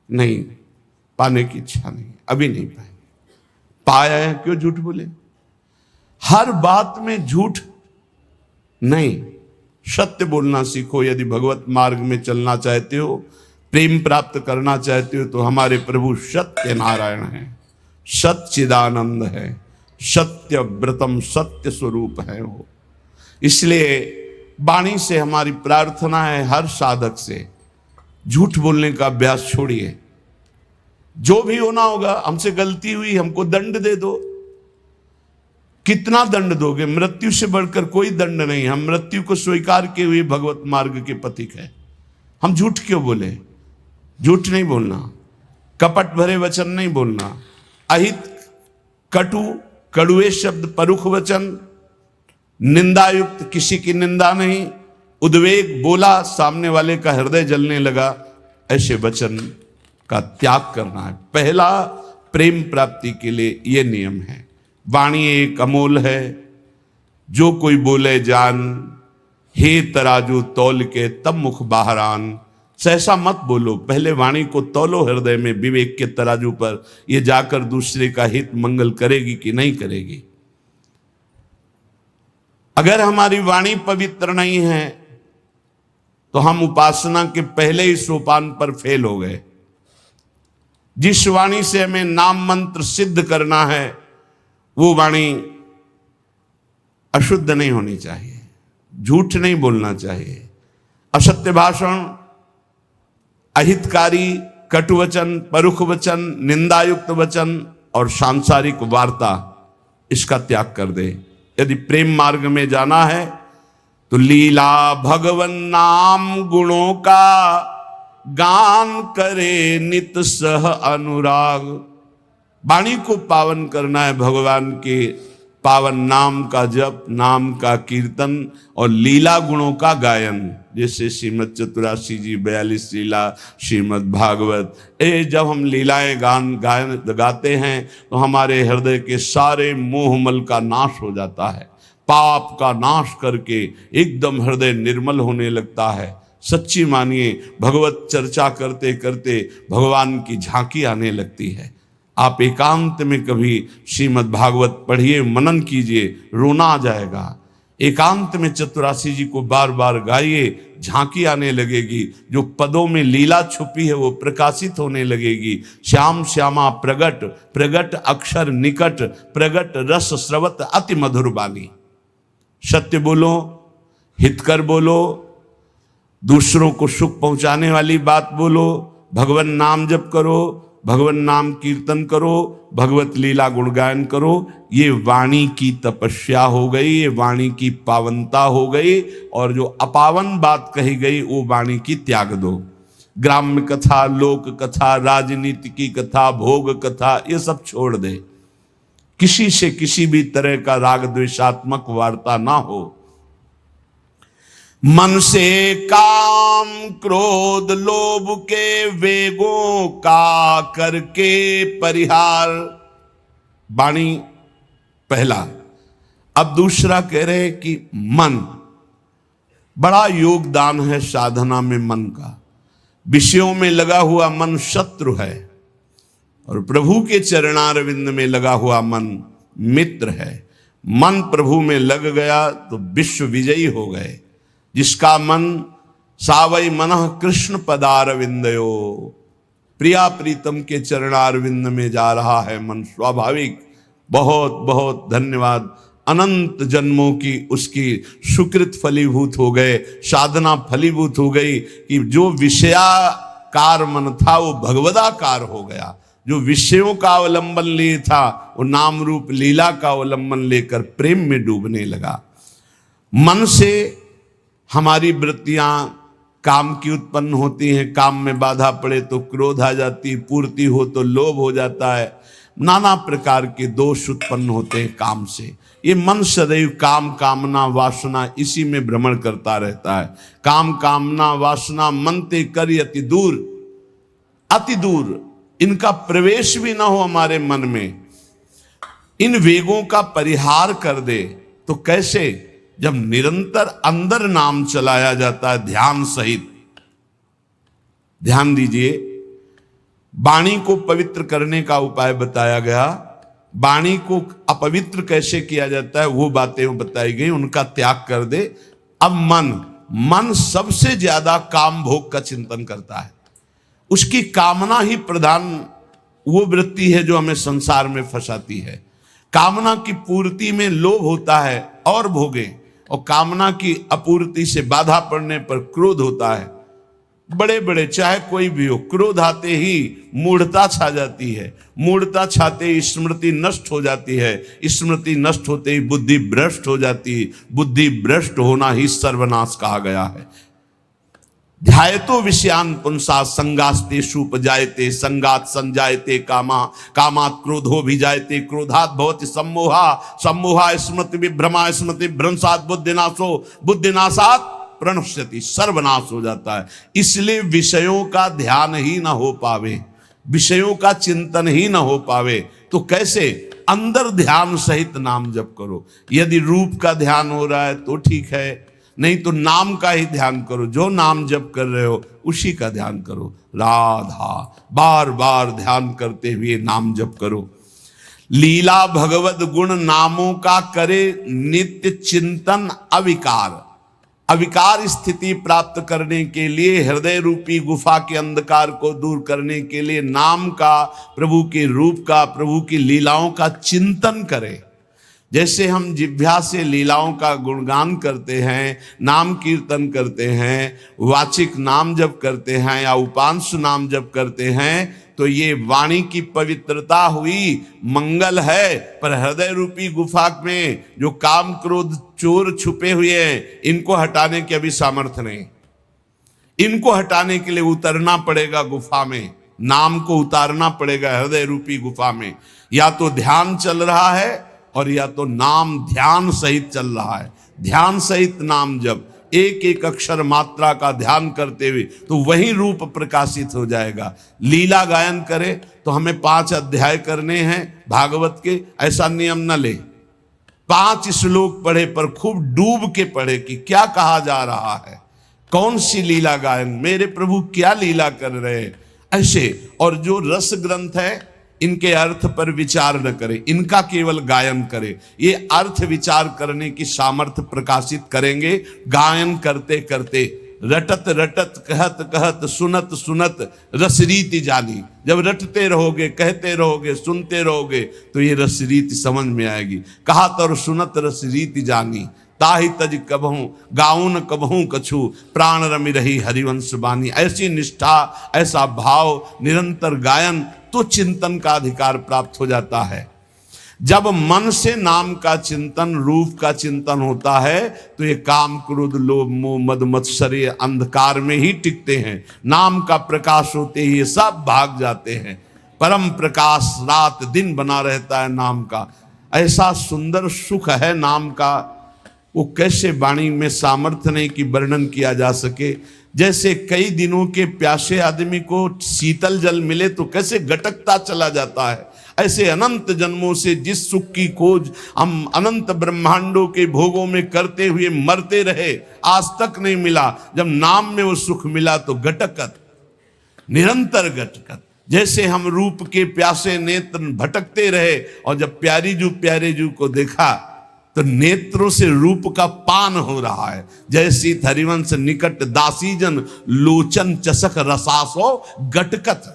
नहीं, पाने की इच्छा नहीं, अभी नहीं पाएंगे। पाया है क्यों झूठ बोले? हर बात में झूठ नहीं, सत्य बोलना सीखो। यदि भगवत मार्ग में चलना चाहते हो, प्रेम प्राप्त करना चाहते हो, तो हमारे प्रभु सत्य नारायण है, सच्चिदानंद है, सत्य व्रतम, सत्य स्वरूप है वो। इसलिए वाणी से हमारी प्रार्थना है, हर साधक से झूठ बोलने का अभ्यास छोड़िए। जो भी होना होगा, हमसे गलती हुई, हमको दंड दे दो। कितना दंड दोगे? मृत्यु से बढ़कर कोई दंड नहीं। हम मृत्यु को स्वीकार किए हुए भगवत मार्ग के पथिक है। हम झूठ क्यों बोले? झूठ नहीं बोलना, कपट भरे वचन नहीं बोलना, अहित, कटु, कड़ुए शब्द, परुख वचन, निंदायुक्त, किसी की निंदा नहीं, उद्वेग बोला, सामने वाले का हृदय जलने लगा, ऐसे वचन का त्याग करना है। पहला प्रेम प्राप्ति के लिए यह नियम है। वाणी एक अमोल है, जो कोई बोले जान, हे तराजू तौल के तब मुख बाहर आन। सहसा मत बोलो, पहले वाणी को तौलो हृदय में विवेक के तराजू पर, यह जाकर दूसरे का हित मंगल करेगी कि नहीं करेगी। अगर हमारी वाणी पवित्र नहीं है तो हम उपासना के पहले ही सोपान पर फेल हो गए। जिस वाणी से हमें नाम मंत्र सिद्ध करना है, वो वाणी अशुद्ध नहीं होनी चाहिए, झूठ नहीं बोलना चाहिए, असत्य भाषण, अहितकारी, कटुवचन, परुख वचन, निंदायुक्त वचन और सांसारिक वार्ता, इसका त्याग कर दे। यदि प्रेम मार्ग में जाना है तो लीला भगवन नाम गुणों का गान करे नित सह अनुराग। वाणी को पावन करना है, भगवान के पावन नाम का जप, नाम का कीर्तन और लीला गुणों का गायन। जैसे श्रीमद चतुरासी जी 42 लीला, श्रीमद भागवत, जब हम लीलाएं गायन गाते हैं तो हमारे हृदय के सारे मोहमल का नाश हो जाता है, पाप का नाश करके एकदम हृदय निर्मल होने लगता है। सच्ची मानिए, भगवत चर्चा करते करते भगवान की झांकी आने लगती है। आप एकांत में कभी श्रीमद् भागवत पढ़िए, मनन कीजिए, रोना आ जाएगा। एकांत में चतुरासी जी को बार बार गाइए, झांकी आने लगेगी। जो पदों में लीला छुपी है वो प्रकाशित होने लगेगी। श्याम श्यामा प्रगट, प्रगट अक्षर निकट, प्रगट रस स्रवत अति मधुर बानी। सत्य बोलो, हितकर बोलो, दूसरों को सुख पहुंचाने वाली बात बोलो, भगवान नाम जप करो, भगवान नाम कीर्तन करो, भगवत लीला गुणगायन करो। ये वाणी की तपस्या हो गई, ये वाणी की पावनता हो गई। और जो अपावन बात कही गई वो वाणी की त्याग दो। ग्राम्य कथा, लोक कथा, राजनीति की कथा, भोग कथा, ये सब छोड़ दे। किसी से किसी भी तरह का राग द्वेषात्मक वार्ता ना हो। मन से काम क्रोध लोभ के वेगों का करके परिहार। वाणी पहला। अब दूसरा कह रहे कि मन, बड़ा योगदान है साधना में मन का। विषयों में लगा हुआ मन शत्रु है और प्रभु के चरणारविंद में लगा हुआ मन मित्र है। मन प्रभु में लग गया तो विश्व विजयी हो गए। जिसका मन सावई मनः कृष्ण पदारविंदयो, प्रिया प्रीतम के चरणारविंद में जा रहा है मन स्वाभाविक। बहुत बहुत धन्यवाद। अनंत जन्मों की उसकी सुकृत फलीभूत हो गए, साधना फलीभूत हो गई कि जो विषयाकार मन था वो भगवदाकार हो गया। जो विषयों का अवलंबन लिए था वो नाम रूप लीला का अवलंबन लेकर प्रेम में डूबने लगा। मन से हमारी वृत्तियां काम की उत्पन्न होती हैं। काम में बाधा पड़े तो क्रोध आ जाती, पूर्ति हो तो लोभ हो जाता है। नाना प्रकार के दोष उत्पन्न होते हैं काम से। ये मन सदैव काम कामना वासना इसी में भ्रमण करता रहता है। काम कामना वासना मन ते कर अति दूर, अति दूर इनका प्रवेश भी ना हो हमारे मन में। इन वेगों का परिहार कर दे तो कैसे? जब निरंतर अंदर नाम चलाया जाता है ध्यान सहित। ध्यान दीजिए, वाणी को पवित्र करने का उपाय बताया गया। वाणी को अपवित्र कैसे किया जाता है वो बातें बताई गई, उनका त्याग कर दे। अब मन सबसे ज्यादा काम भोग का चिंतन करता है, उसकी कामना ही प्रधान वो वृत्ति है जो हमें संसार में फंसाती है। कामना की पूर्ति में लोभ होता है और भोगे, और कामना की अपूर्ति से बाधा पड़ने पर क्रोध होता है। बड़े बड़े चाहे कोई भी हो, क्रोध आते ही मूढ़ता छा जाती है, मूढ़ता छाते ही स्मृति नष्ट हो जाती है, स्मृति नष्ट होते ही बुद्धि भ्रष्ट हो जाती है, बुद्धि भ्रष्ट होना ही सर्वनाश कहा गया है। ध्यायतो विषयान पुंसा संगास्तेषु उपजायते, संगात संजायते कामा, कामात क्रोधो भिजायते, क्रोधात भवति सम्मोहा, सम्मोहा स्मृति विभ्रमा, स्मृति भ्रंशात बुद्धिनाशो, बुद्धिनाशात प्रणश्यति, सर्वनाश हो जाता है। इसलिए विषयों का ध्यान ही ना हो पावे, विषयों का चिंतन ही ना हो पावे तो कैसे? अंदर ध्यान सहित नाम जप करो। यदि रूप का ध्यान हो रहा है तो ठीक है, नहीं तो नाम का ही ध्यान करो। जो नाम जप कर रहे हो उसी का ध्यान करो। राधा बार बार ध्यान करते हुए नाम जप करो। लीला भगवत गुण नामों का करे नित्य चिंतन अविकार। अविकार स्थिति प्राप्त करने के लिए, हृदय रूपी गुफा के अंधकार को दूर करने के लिए नाम का, प्रभु के रूप का, प्रभु की लीलाओं का चिंतन करें। जैसे हम जिह्वा से लीलाओं का गुणगान करते हैं, नाम कीर्तन करते हैं, वाचिक नाम जप करते हैं या उपांश नाम जप करते हैं, तो ये वाणी की पवित्रता हुई, मंगल है। पर हृदय रूपी गुफा में जो काम क्रोध चोर छुपे हुए हैं, इनको हटाने की अभी सामर्थ्य नहीं। इनको हटाने के लिए उतरना पड़ेगा गुफा में, नाम को उतारना पड़ेगा हृदय रूपी गुफा में। या तो ध्यान चल रहा है और या तो नाम ध्यान सहित चल रहा है। ध्यान सहित नाम जब एक एक अक्षर मात्रा का ध्यान करते हुए, तो वही रूप प्रकाशित हो जाएगा। लीला गायन करे तो हमें 5 अध्याय करने हैं भागवत के, ऐसा नियम न ले। 5 श्लोक पढ़े पर खूब डूब के पढ़े कि क्या कहा जा रहा है, कौन सी लीला गायन, मेरे प्रभु क्या लीला कर रहे हैं, ऐसे। और जो रस ग्रंथ है इनके अर्थ पर विचार न करे, इनका केवल गायन करे। ये अर्थ विचार करने की सामर्थ्य प्रकाशित करेंगे गायन करते करते। रटत रटत कहत कहत सुनत सुनत रसरीति जानी। जब रटते रहोगे, कहते रहोगे, सुनते रहोगे तो ये रसरीति समझ में आएगी। कहत और सुनत रसरीति जानी, ताहि तज कबहूं गाउन कबहूं कछु, प्राण रमि रही हरिवंश बानी। ऐसी निष्ठा, ऐसा भाव, निरंतर गायन, तो चिंतन का अधिकार प्राप्त हो जाता है। जब मन से नाम का चिंतन, रूप का चिंतन होता है तो ये काम क्रोध लोभ मोह मद मत्सर्य अंधकार में ही टिकते हैं। नाम का प्रकाश होते ही ये सब भाग जाते हैं। परम प्रकाश रात दिन बना रहता है नाम का। ऐसा सुंदर सुख है नाम का, वो कैसे वाणी में सामर्थ्य नहीं कि वर्णन किया जा सके। जैसे कई दिनों के प्यासे आदमी को शीतल जल मिले तो कैसे गटकता चला जाता है, ऐसे अनंत जन्मों से जिस सुख की खोज हम अनंत ब्रह्मांडों के भोगों में करते हुए मरते रहे, आज तक नहीं मिला। जब नाम में वो सुख मिला तो गटकत, निरंतर गटकत। जैसे हम रूप के प्यासे नेत्र भटकते रहे और जब प्यारे जू को देखा तो नेत्रों से रूप का पान हो रहा है। जैसी हरिवंश निकट दासीजन लोचन चसक रसासो गटकत।